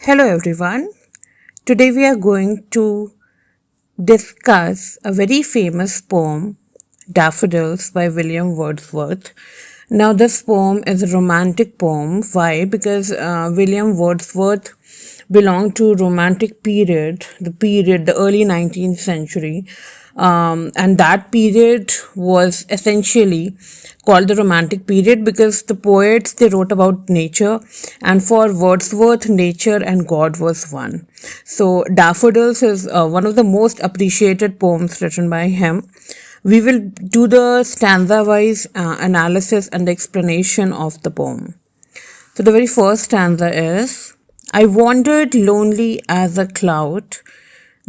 Hello everyone. Today we are going to discuss a very famous poem, Daffodils by William Wordsworth. Now this poem is a romantic poem. Why? Because William Wordsworth belonged to romantic period, the early 19th century. And that period was essentially called the romantic period because the poets they wrote about nature, and for Wordsworth nature and God was one. So Daffodils is one of the most appreciated poems written by him. We will do the stanza wise analysis and explanation of the poem. So the very first stanza is, I wandered lonely as a cloud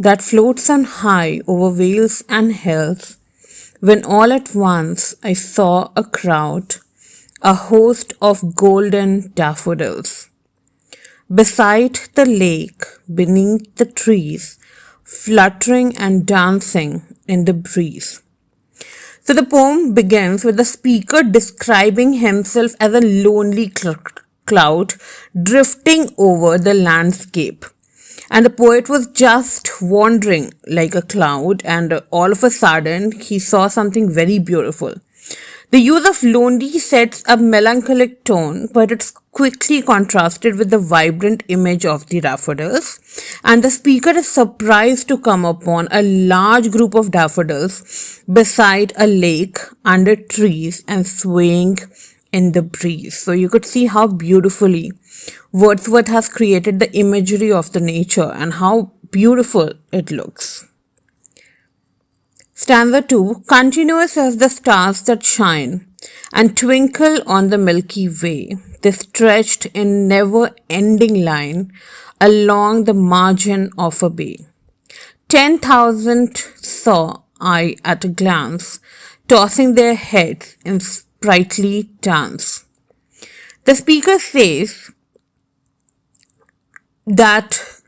that floats on high over vales and hills, when all at once I saw a crowd, a host of golden daffodils. Beside the lake, beneath the trees, fluttering and dancing in the breeze. So the poem begins with the speaker describing himself as a lonely cloud drifting over the landscape. And the poet was just wandering like a cloud, and all of a sudden he saw something very beautiful. The use of lonely sets a melancholic tone, but it's quickly contrasted with the vibrant image of the daffodils. And the speaker is surprised to come upon a large group of daffodils beside a lake under trees and swaying in the breeze. So you could see how beautifully Wordsworth has created the imagery of the nature and how beautiful it looks. Stanza 2, continuous as the stars that shine and twinkle on the Milky Way, they stretched in never-ending line along the margin of a bay. 10,000 saw I at a glance, tossing their heads in sprightly dance. The speaker says that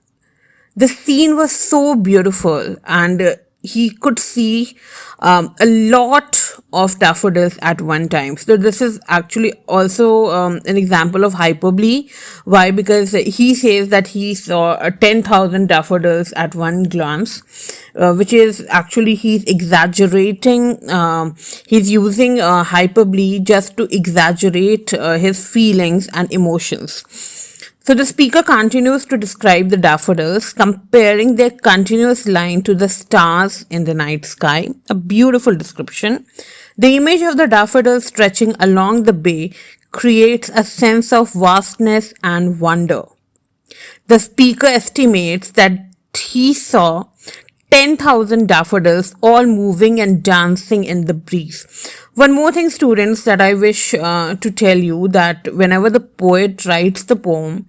the scene was so beautiful, and he could see a lot of daffodils at one time. So this is actually also an example of hyperbole. Why? Because he says that he saw 10,000 daffodils at one glance, which is actually he's exaggerating. He's using hyperbole just to exaggerate his feelings and emotions. So the speaker continues to describe the daffodils, comparing their continuous line to the stars in the night sky. A beautiful description. The image of the daffodils stretching along the bay creates a sense of vastness and wonder. The speaker estimates that he saw 10,000 daffodils all moving and dancing in the breeze. One more thing, students, that I wish to tell you, that whenever the poet writes the poem,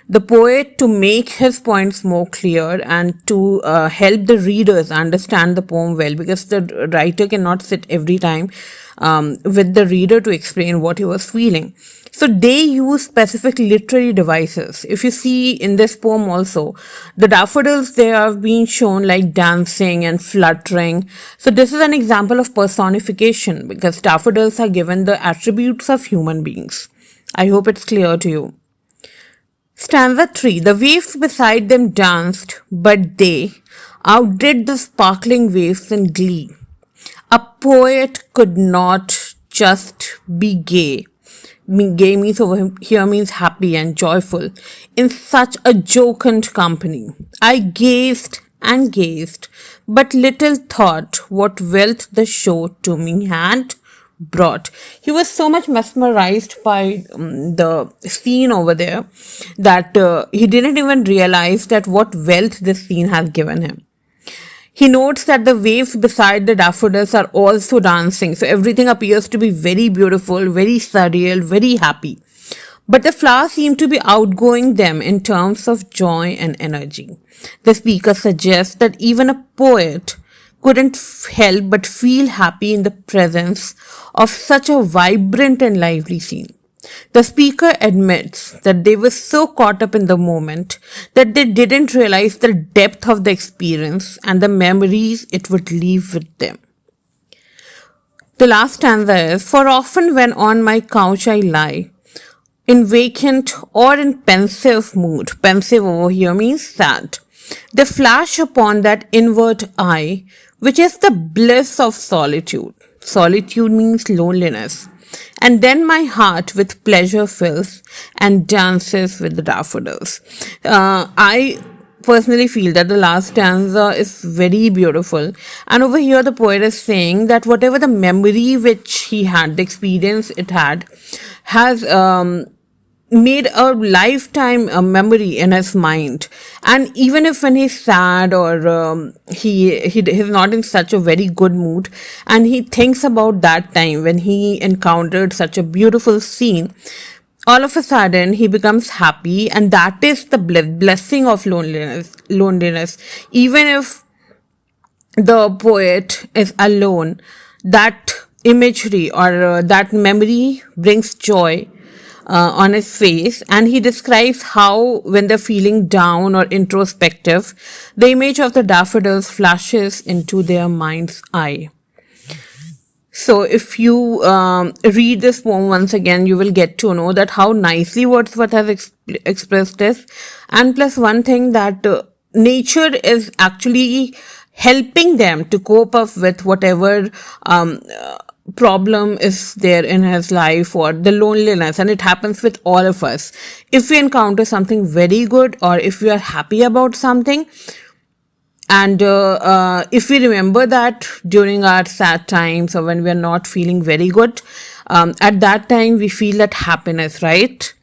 the poet, to make his points more clear and to help the readers understand the poem well, because the writer cannot sit every time with the reader to explain what he was feeling. So they use specific literary devices. If you see in this poem also, the daffodils, they have been shown like dancing and fluttering. So this is an example of personification, because daffodils are given the attributes of human beings. I hope it's clear to you. Stanza 3. The waves beside them danced, but they outdid the sparkling waves in glee. A poet could not just be gay. Gay means over here means happy and joyful in such a jocund company. I gazed and gazed, but little thought what wealth the show to me had brought. He was so much mesmerized by the scene over there that he didn't even realize that what wealth this scene has given him. He notes that the waves beside the daffodils are also dancing, so everything appears to be very beautiful, very surreal, very happy. But the flowers seem to be outgoing them in terms of joy and energy. The speaker suggests that even a poet couldn't help but feel happy in the presence of such a vibrant and lively scene. The speaker admits that they were so caught up in the moment that they didn't realize the depth of the experience and the memories it would leave with them. The last stanza is, for often when on my couch I lie, in vacant or in pensive mood. Pensive over here means sad. They flash upon that inward eye, which is the bliss of solitude. Solitude means loneliness. And then my heart with pleasure fills and dances with the daffodils. I personally feel that the last stanza is very beautiful. And over here, the poet is saying that whatever the memory which he had, the experience it had, has made a lifetime memory in his mind. And even if when he's sad or he's not in such a very good mood, and he thinks about that time when he encountered such a beautiful scene, all of a sudden he becomes happy. And that is the blessing of loneliness. Even if the poet is alone, that imagery or that memory brings joy on his face. And he describes how when they're feeling down or introspective, the image of the daffodils flashes into their mind's eye. So if you read this poem once again, you will get to know that how nicely Wordsworth has expressed this. And plus one thing, that nature is actually helping them to cope up with whatever problem is there in his life, or the loneliness. And it happens with all of us. If we encounter something very good, or if we are happy about something, and if we remember that during our sad times or when we are not feeling very good, at that time we feel that happiness, right?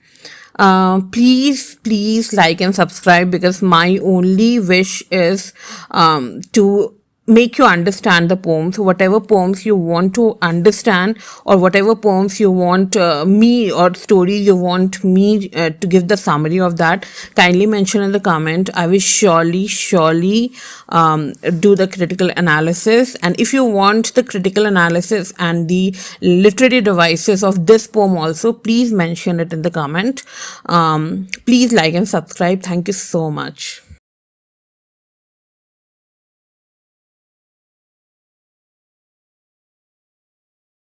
Please like and subscribe, because my only wish is to make you understand the poems. Whatever poems you want to understand, or whatever poems you want me, or stories you want me to give the summary of, that kindly mention in the comment. I will surely do the critical analysis. And if you want the critical analysis and the literary devices of this poem also, please mention it in the comment. Please like and subscribe. Thank you so much.